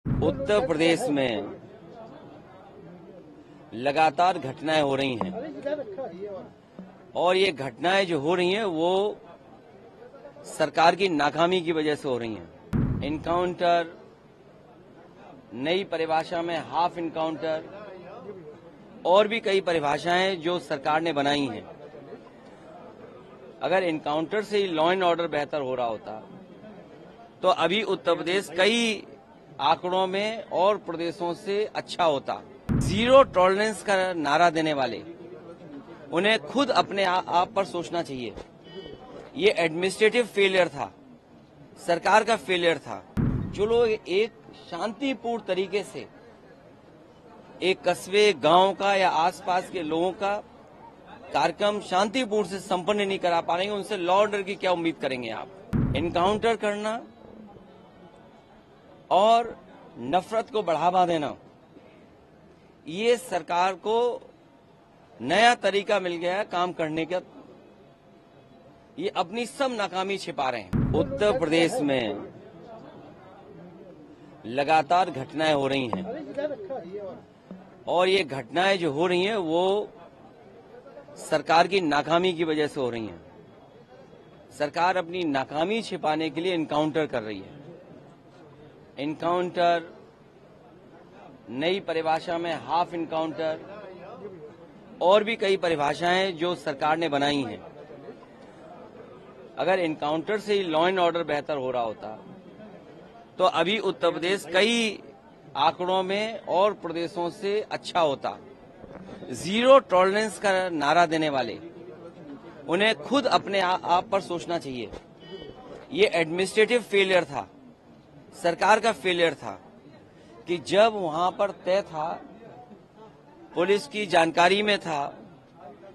उत्तर प्रदेश में लगातार घटनाएं हो रही हैं और ये घटनाएं जो हो रही हैं वो सरकार की नाकामी की वजह से हो रही हैं। इनकाउंटर, नई परिभाषा में हाफ इनकाउंटर और भी कई परिभाषाएं जो सरकार ने बनाई हैं। अगर इनकाउंटर से ही लॉ एंड ऑर्डर बेहतर हो रहा होता तो अभी उत्तर प्रदेश कई आंकड़ों में और प्रदेशों से अच्छा होता। जीरो टॉलरेंस का नारा देने वाले उन्हें खुद अपने आप पर सोचना चाहिए। ये एडमिनिस्ट्रेटिव फेलियर था, सरकार का फेलियर था। जो लोग एक शांतिपूर्ण तरीके से एक कस्बे, गांव का या आसपास के लोगों का कार्यक्रम शांतिपूर्ण से संपन्न नहीं करा पा रहे हैं, उनसे लॉ ऑर्डर की क्या उम्मीद करेंगे आप? इनकाउंटर करना और नफरत को बढ़ावा देना, ये सरकार को नया तरीका मिल गया है काम करने का। ये अपनी सब नाकामी छिपा रहे हैं। उत्तर प्रदेश में लगातार घटनाएं हो रही हैं और ये घटनाएं जो हो रही हैं वो सरकार की नाकामी की वजह से हो रही हैं। सरकार अपनी नाकामी छिपाने के लिए इनकाउंटर कर रही है। इनकाउंटर, नई परिभाषा में हाफ इनकाउंटर और भी कई परिभाषाएं जो सरकार ने बनाई हैं। अगर इनकाउंटर से ही लॉ एंड ऑर्डर बेहतर हो रहा होता तो अभी उत्तर प्रदेश कई आंकड़ों में और प्रदेशों से अच्छा होता। जीरो टॉलरेंस का नारा देने वाले उन्हें खुद अपने आप पर सोचना चाहिए। ये एडमिनिस्ट्रेटिव फेलियर था, सरकार का फेलियर था कि जब वहां पर तय था, पुलिस की जानकारी में था,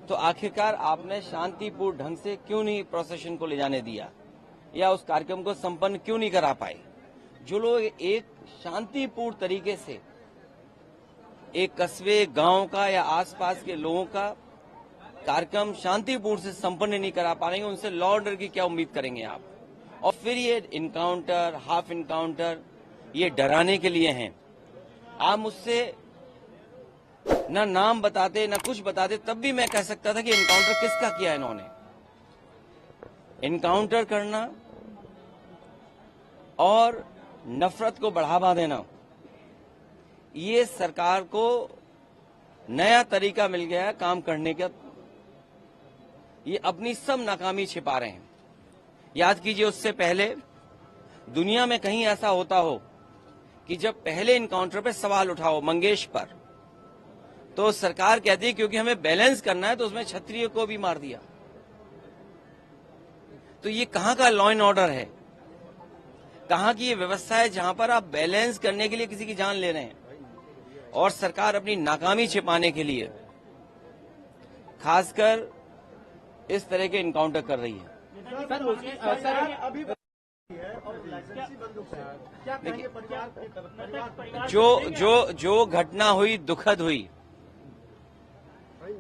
तो आखिरकार आपने शांतिपूर्ण ढंग से क्यों नहीं प्रोसेशन को ले जाने दिया या उस कार्यक्रम को संपन्न क्यों नहीं करा पाए? जो लोग एक शांतिपूर्ण तरीके से एक कस्बे, गांव का या आसपास के लोगों का कार्यक्रम शांतिपूर्ण से संपन्न नहीं करा पा रहे हैं, उनसे लॉ ऑर्डर की क्या उम्मीद करेंगे आप? और फिर ये इनकाउंटर, हाफ इनकाउंटर, ये डराने के लिए हैं। आप मुझसे ना नाम बताते ना कुछ बताते, तब भी मैं कह सकता था कि इनकाउंटर किसका किया इन्होंने। इनकाउंटर करना और नफरत को बढ़ावा देना, ये सरकार को नया तरीका मिल गया है काम करने का। ये अपनी सब नाकामी छिपा रहे हैं। याद कीजिए, उससे पहले दुनिया में कहीं ऐसा होता हो कि जब पहले इनकाउंटर पे सवाल उठा हो मंगेश पर, तो सरकार कहती है क्योंकि हमें बैलेंस करना है तो उसमें क्षत्रिय को भी मार दिया। तो ये कहां का लॉ एंड ऑर्डर है? कहां की ये व्यवस्था है जहां पर आप बैलेंस करने के लिए किसी की जान ले रहे हैं? और सरकार अपनी नाकामी छिपाने के लिए खासकर इस तरह के इनकाउंटर कर रही है। जो घटना हुई दुखद हुई,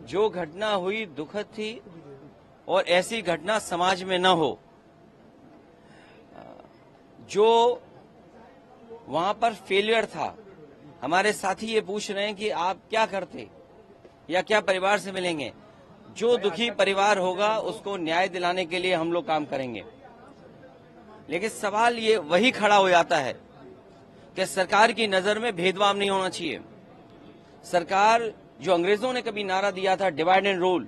जो घटना हुई दुखद थी और ऐसी घटना समाज में न हो। जो वहां पर फेलियर था, हमारे साथी ये पूछ रहे हैं कि आप क्या करते या क्या परिवार से मिलेंगे। जो दुखी परिवार होगा उसको न्याय दिलाने के लिए हम लोग काम करेंगे। लेकिन सवाल ये वही खड़ा हो जाता है कि सरकार की नजर में भेदभाव नहीं होना चाहिए। सरकार, जो अंग्रेजों ने कभी नारा दिया था डिवाइड एंड रूल,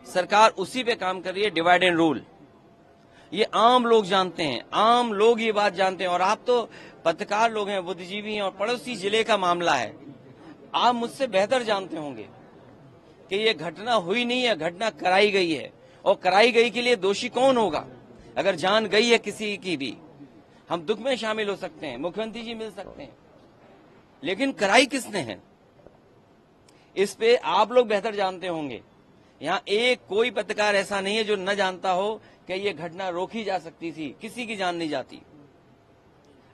सरकार उसी पे काम कर रही है, डिवाइड एंड रूल। ये आम लोग जानते हैं, आम लोग ये बात जानते हैं। और आप तो पत्रकार लोग हैं, बुद्धिजीवी हैं, और पड़ोसी जिले का मामला है। आप मुझसे बेहतर जानते होंगे कि ये घटना हुई नहीं है, घटना कराई गई है। और कराई गई के लिए दोषी कौन होगा? अगर जान गई है किसी की भी, हम दुख में शामिल हो सकते हैं, मुख्यमंत्री जी मिल सकते हैं, लेकिन कराई किसने है इस पे आप लोग बेहतर जानते होंगे। यहाँ एक कोई पत्रकार ऐसा नहीं है जो न जानता हो कि ये घटना रोकी जा सकती थी। किसी की जान नहीं जाती।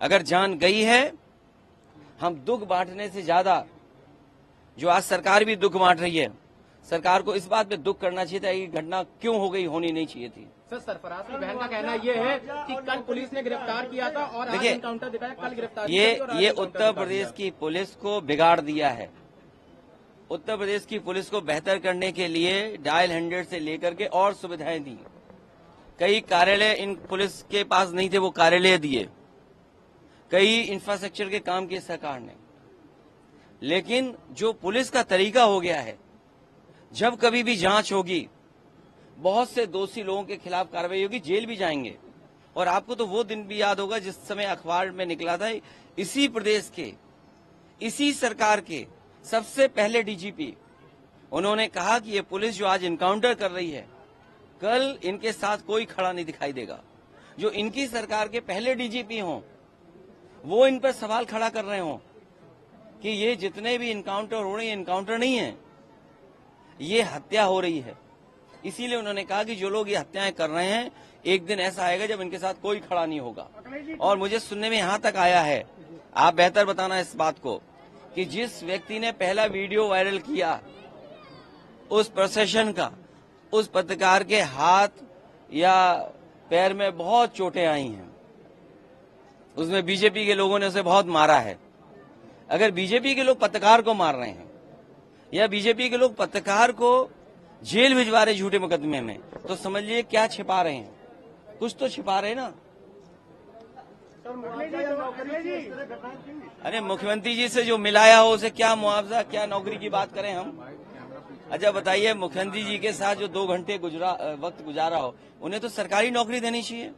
अगर जान गई है, हम दुख बांटने से ज्यादा, जो आज सरकार भी दुख बांट रही है, सरकार को इस बात पे दुख करना चाहिए था कि घटना क्यों हो गई, होनी नहीं चाहिए थी। सर, सरफराज की बहन का कहना ये है कि कल पुलिस ने गिरफ्तार किया था और आज एनकाउंटर दिखाया, कल गिरफ्तार ये उत्तर प्रदेश की पुलिस को बिगाड़ दिया है। उत्तर प्रदेश की पुलिस को बेहतर करने के लिए डायल 100 से लेकर के और सुविधाएं दी। कई कार्यालय इन पुलिस के पास नहीं थे, वो कार्यालय दिए। कई इंफ्रास्ट्रक्चर के काम किए सरकार ने। लेकिन जो पुलिस का तरीका हो गया है, जब कभी भी जांच होगी, बहुत से दोषी लोगों के खिलाफ कार्रवाई होगी, जेल भी जाएंगे। और आपको तो वो दिन भी याद होगा जिस समय अखबार में निकला था, इसी प्रदेश के, इसी सरकार के सबसे पहले डीजीपी, उन्होंने कहा कि ये पुलिस जो आज इनकाउंटर कर रही है, कल इनके साथ कोई खड़ा नहीं दिखाई देगा। जो इनकी सरकार के पहले डीजीपी हों, वो इन पर सवाल खड़ा कर रहे हों कि ये जितने भी इनकाउंटर हो रहे हैं, इनकाउंटर नहीं है, ये हत्या हो रही है। इसीलिए उन्होंने कहा कि जो लोग ये हत्याएं कर रहे हैं, एक दिन ऐसा आएगा जब इनके साथ कोई खड़ा नहीं होगा। और मुझे सुनने में यहां तक आया है, आप बेहतर बताना इस बात को, कि जिस व्यक्ति ने पहला वीडियो वायरल किया उस प्रोसेशन का, उस पत्रकार के हाथ या पैर में बहुत चोटें आई हैं। उसमें बीजेपी के लोगों ने उसे बहुत मारा है। अगर बीजेपी के लोग पत्रकार को मार रहे हैं या बीजेपी के लोग पत्रकार को जेल भिजवा रहे झूठे मुकदमे में, तो समझिए क्या छिपा रहे हैं, कुछ तो छिपा रहे हैं ना। अरे मुख्यमंत्री जी से जो मिलाया हो उसे क्या मुआवजा, क्या नौकरी की बात करें हम। अच्छा बताइए, मुख्यमंत्री जी के साथ जो 2 घंटे वक्त गुजारा हो, उन्हें तो सरकारी नौकरी देनी चाहिए।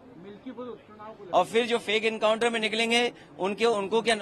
और फिर जो फेक एनकाउंटर में निकलेंगे उनको क्या